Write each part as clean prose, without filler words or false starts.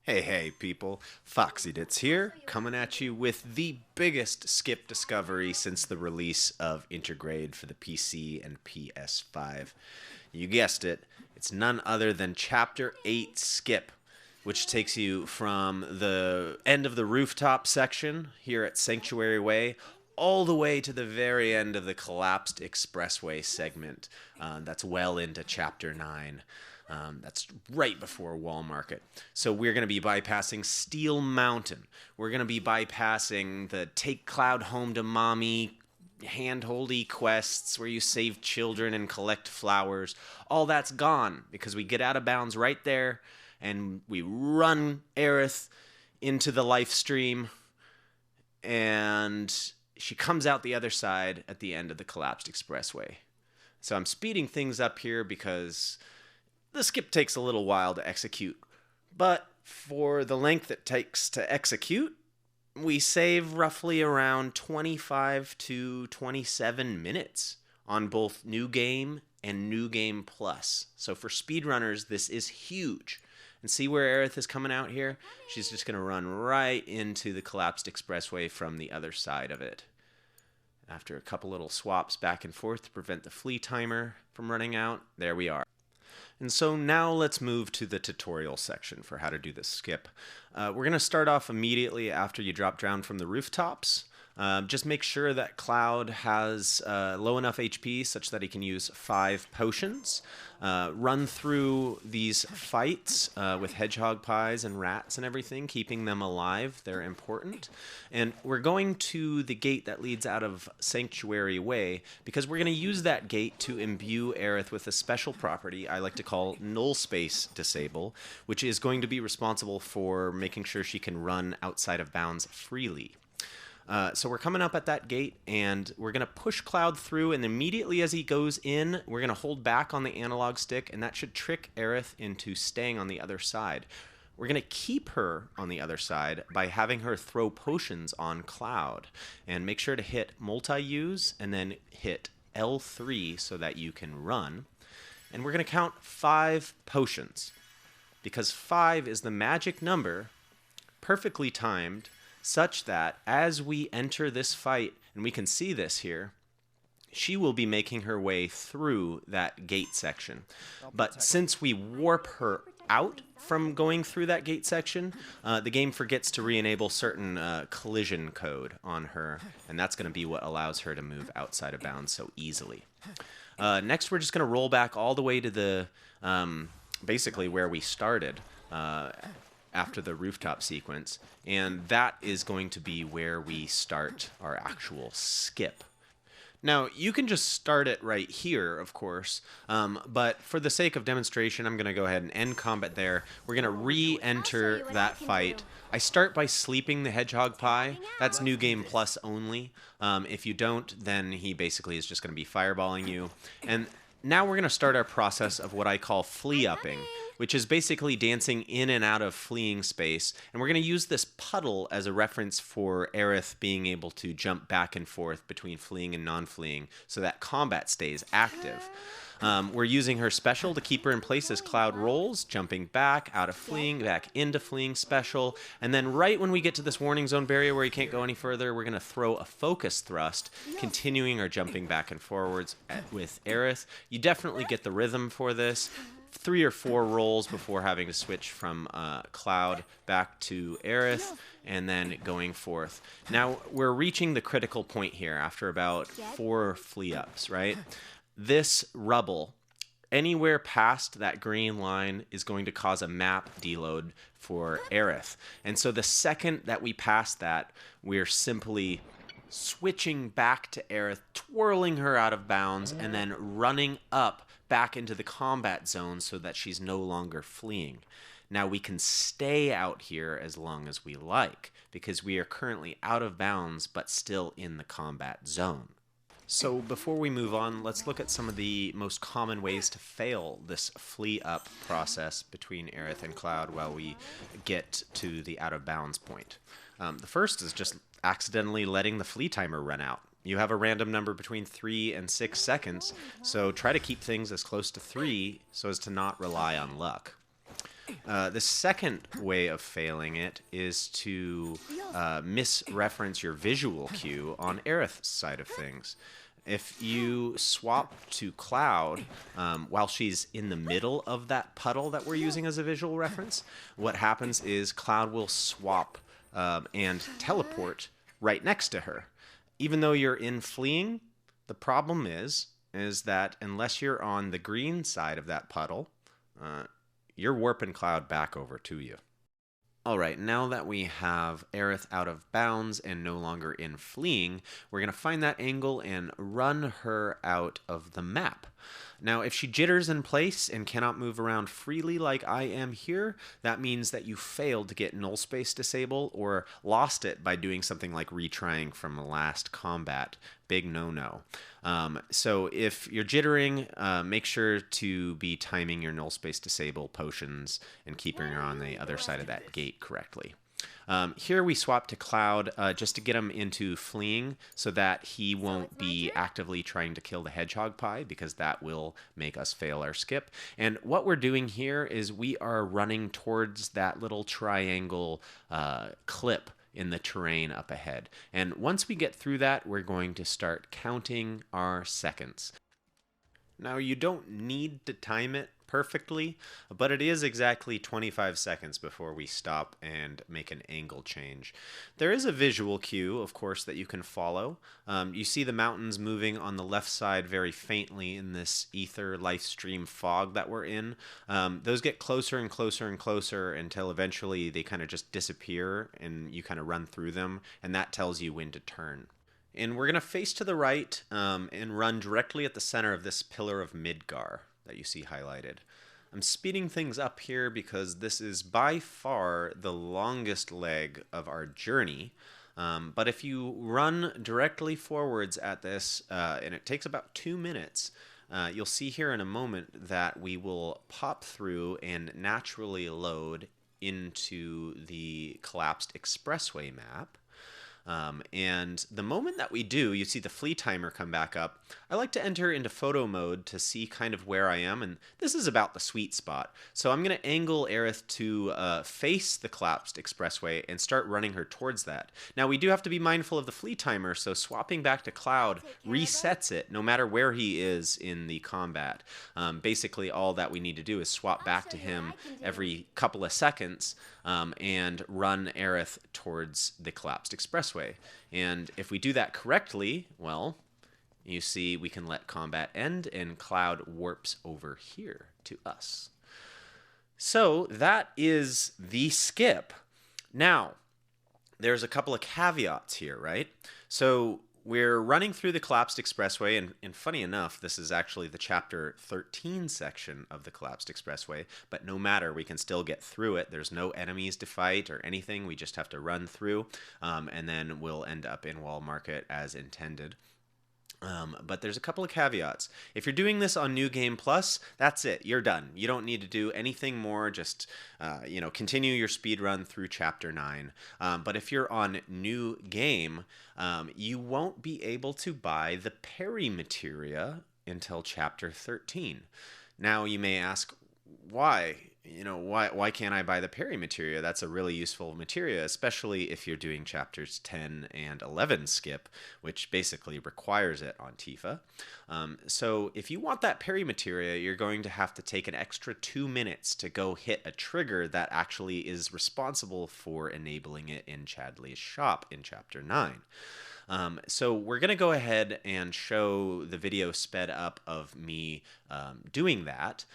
Hey people, FoxyDits here, coming at you with the biggest skip discovery since the release of Intergrade for the PC and PS5. You guessed it, it's none other than Chapter 8 Skip, which takes you from the end of the rooftop section here at Sanctuary Way all the way to the very end of the collapsed expressway segment. That's well into Chapter 9. That's right before Wall Market. So we're going to be bypassing Steel Mountain. We're going to be bypassing the Take Cloud Home to Mommy handholdy quests where you save children and collect flowers. All that's gone because we get out of bounds right there and we run Aerith into the life stream and she comes out the other side at the end of the collapsed expressway. So I'm speeding things up here because the skip takes a little while to execute, but for the length it takes to execute, we save roughly around 25 to 27 minutes on both New Game and New Game Plus. So for speedrunners, this is huge. And see where Aerith is coming out here? She's just going to run right into the collapsed expressway from the other side of it. After a couple little swaps back and forth to prevent the flea timer from running out, there we are. And so now let's move to the tutorial section for how to do this skip. We're going to start off immediately after you drop down from the rooftops. Just make sure that Cloud has low enough HP such that he can use 5 potions. Run through these fights with hedgehog pies and rats and everything, keeping them alive. They're important. And we're going to the gate that leads out of Sanctuary Way because we're going to use that gate to imbue Aerith with a special property I like to call Nullspace Disable, which is going to be responsible for making sure she can run outside of bounds freely. So we're coming up at that gate, and we're going to push Cloud through, and immediately as he goes in, we're going to hold back on the analog stick, and that should trick Aerith into staying on the other side. We're going to keep her on the other side by having her throw potions on Cloud, and make sure to hit multi-use, and then hit L3 so that you can run. And we're going to count 5 potions, because 5 is the magic number, perfectly timed, such that as we enter this fight, and we can see this here, she will be making her way through that gate section. But since we warp her out from going through that gate section, the game forgets to re-enable certain collision code on her, and that's going to be what allows her to move outside of bounds so easily. Next, we're just going to roll back all the way to the basically where we started after the rooftop sequence, and that is going to be where we start our actual skip. Now, you can just start it right here, of course, but for the sake of demonstration, I'm going to go ahead and end combat there. We're going to re-enter that fight. I start by sleeping the hedgehog pie. That's New Game Plus only. If you don't, then he basically is just going to be fireballing you. And now we're going to start our process of what I call flea-upping, which is basically dancing in and out of fleeing space. And we're going to use this puddle as a reference for Aerith being able to jump back and forth between fleeing and non-fleeing so that combat stays active. We're using her special to keep her in place as Cloud rolls, jumping back, out of fleeing, back into fleeing special. And then right when we get to this warning zone barrier where you can't go any further, we're going to throw a focus thrust, continuing our jumping back and forwards with Aerith. You definitely get the rhythm for this. 3 or 4 rolls before having to switch from Cloud back to Aerith and then going forth. Now, we're reaching the critical point here after about 4 flea ups, right? This rubble, anywhere past that green line, is going to cause a map deload for Aerith. And so the second that we pass that, we're simply switching back to Aerith, twirling her out of bounds, and then running up back into the combat zone so that she's no longer fleeing. Now we can stay out here as long as we like, because we are currently out of bounds but still in the combat zone. So before we move on, let's look at some of the most common ways to fail this flea up process between Aerith and Cloud while we get to the out of bounds point. The first is just accidentally letting the flea timer run out. You have a random number between 3 and 6 seconds, so try to keep things as close to 3 so as to not rely on luck. The second way of failing it is to misreference your visual cue on Aerith's side of things. If you swap to Cloud while she's in the middle of that puddle that we're using as a visual reference, what happens is Cloud will swap and teleport right next to her. Even though you're in fleeing, the problem is that unless you're on the green side of that puddle, you're warping Cloud back over to you. Alright, now that we have Aerith out of bounds and no longer in fleeing, we're going to find that angle and run her out of the map. Now, if she jitters in place and cannot move around freely like I am here, that means that you failed to get Nullspace Disable or lost it by doing something like retrying from the last combat. Big no-no. So if you're jittering, make sure to be timing your Nullspace Disable potions and keeping her on the other side of that gate correctly. Here we swap to Cloud just to get him into fleeing so that he won't be actively trying to kill the hedgehog pie, because that will make us fail our skip. And what we're doing here is we are running towards that little triangle clip in the terrain up ahead. And once we get through that, we're going to start counting our seconds. Now, you don't need to time it perfectly, but it is exactly 25 seconds before we stop and make an angle change. There is a visual cue, of course, that you can follow. You see the mountains moving on the left side very faintly in this ether life stream fog that we're in. Those get closer and closer and closer until eventually they kind of just disappear and you kind of run through them, and that tells you when to turn. And we're going to face to the right and run directly at the center of this pillar of Midgar that you see highlighted. I'm speeding things up here because this is by far the longest leg of our journey. But if you run directly forwards at this, and it takes about 2 minutes, you'll see here in a moment that we will pop through and naturally load into the collapsed expressway map. And the moment that we do, you see the flee timer come back up. I like to enter into photo mode to see kind of where I am, and this is about the sweet spot. So I'm going to angle Aerith to face the collapsed expressway and start running her towards that. Now, we do have to be mindful of the flee timer, so swapping back to Cloud resets it no matter where he is in the combat. Basically, all that we need to do is swap back to him every couple of seconds and run Aerith towards the collapsed expressway. And if we do that correctly, well, you see we can let combat end and Cloud warps over here to us. So that is the skip. Now, there's a couple of caveats here, right? So we're running through the collapsed expressway, and funny enough, this is actually the chapter 13 section of the collapsed expressway, but no matter, we can still get through it. There's no enemies to fight or anything. We just have to run through, and then we'll end up in Wall Market as intended. But there's a couple of caveats. If you're doing this on New Game Plus, that's it. You're done. You don't need to do anything more. Just, continue your speed run through Chapter 9. But if you're on New Game, you won't be able to buy the Parry materia until Chapter 13. Now, you may ask, why? Why can't I buy the Parry materia? That's a really useful materia, especially if you're doing chapters 10 and 11 skip, which basically requires it on Tifa. So if you want that Parry materia, you're going to have to take an extra 2 minutes to go hit a trigger that actually is responsible for enabling it in Chadley's shop in chapter 9. So we're going to go ahead and show the video sped up of me doing that.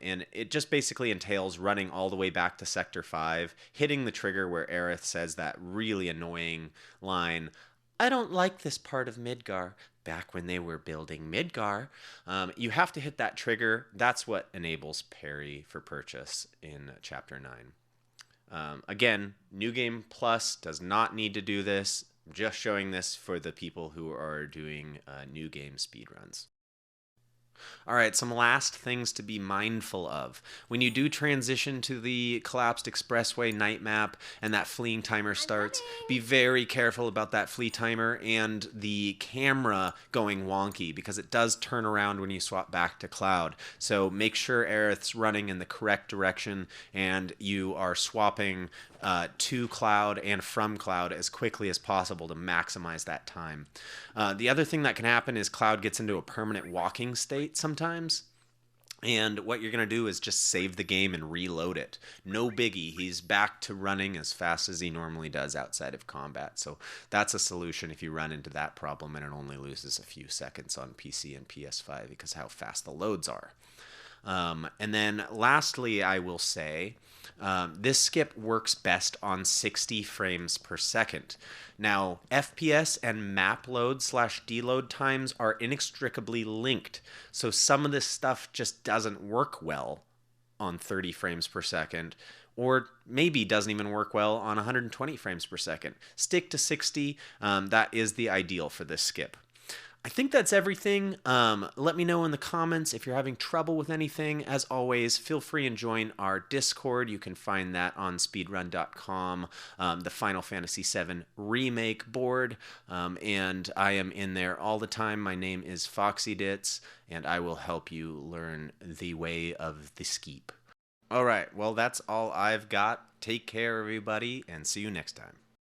And it just basically entails running all the way back to Sector 5, hitting the trigger where Aerith says that really annoying line, "I don't like this part of Midgar," back when they were building Midgar. You have to hit that trigger. That's what enables Parry for purchase in Chapter 9. Again, New Game Plus does not need to do this. I'm just showing this for the people who are doing New Game speedruns. All right, some last things to be mindful of. When you do transition to the collapsed expressway night map and that fleeing timer starts, be very careful about that flee timer and the camera going wonky because it does turn around when you swap back to Cloud. So make sure Aerith's running in the correct direction and you are swapping to Cloud and from Cloud as quickly as possible to maximize that time. The other thing that can happen is Cloud gets into a permanent walking state sometimes. And what you're going to do is just save the game and reload it. No biggie. He's back to running as fast as he normally does outside of combat. So that's a solution if you run into that problem and it only loses a few seconds on PC and PS5 because how fast the loads are. And then lastly, I will say this skip works best on 60 frames per second. Now, FPS and map load / deload times are inextricably linked, so some of this stuff just doesn't work well on 30 frames per second, or maybe doesn't even work well on 120 frames per second. Stick to 60, that is the ideal for this skip. I think that's everything. Let me know in the comments if you're having trouble with anything. As always, feel free and join our Discord. You can find that on speedrun.com, the Final Fantasy VII Remake board. And I am in there all the time. My name is FoxyDits, and I will help you learn the way of the skeep. All right, well, that's all I've got. Take care, everybody, and see you next time.